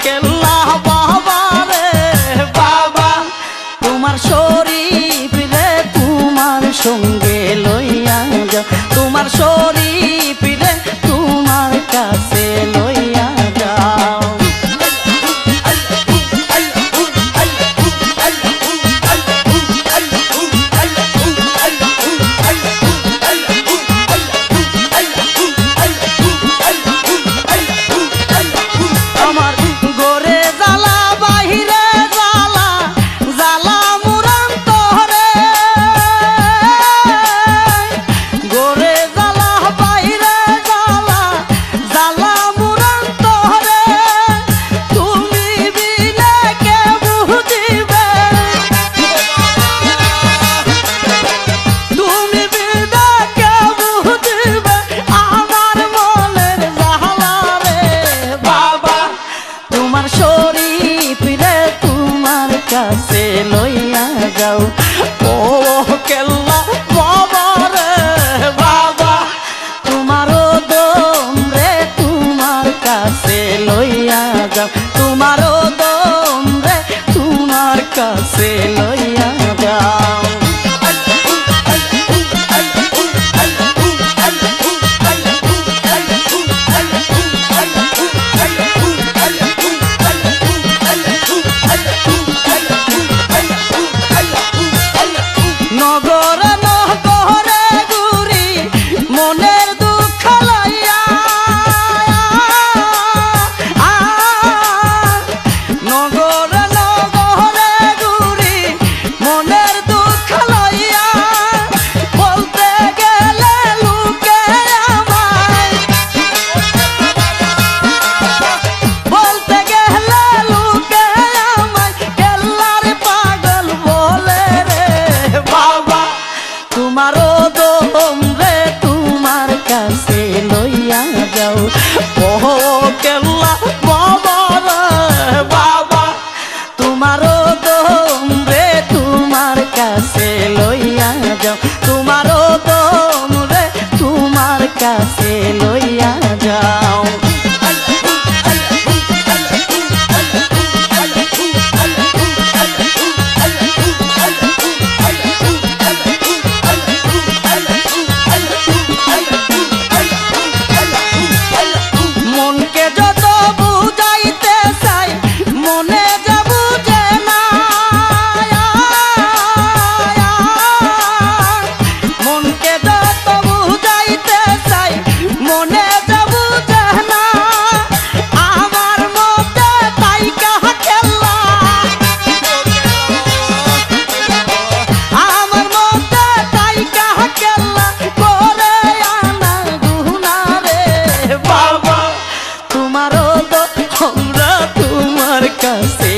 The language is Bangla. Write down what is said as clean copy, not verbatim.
কেল্লা বাবা রে বাবা তোমার শরীফ রে তোমার সঙ্গে লইয়া যাও তোমার শরীফ রে তোমার কাছে লইয়া যাও কাছে লইয়া যাও ও কেল্লা বাবা রে বাবা তোমারও দম রে তোমার কাছে লইয়া যাও তোমারও দম রে তোমার কাছে লইয়া যাও নগরে নগরে ঘুরি মনের দুঃখ লইয়া নগরে নগরে ঘুরি মনের দুঃখ লইয়া বলতে গেলে লোকে আমায় বলতে গেলে লোকে আমায় কেল্লার পাগল বলে রে বাবা তোমারও দম রে তোমার কাছে লইয়া যাও ও কেল্লা বাবা রে বাবা তোমারও দম রে তোমার কাছে লইয়া যাও তোমারও দম রে তোমার কাছে লইয়া যাও মনকে যত বুঝাইতে চাই মনে যে বুঝে না মনকে যত বুঝাইতে চাই মনে যে বুঝে না আমার মধ্যে তাই কাহা খেলা আমার মধ্যে তাই কাহা খেলা করে আনা গুনা রে বাবা তোমারও তো আমরা তোমার কাছে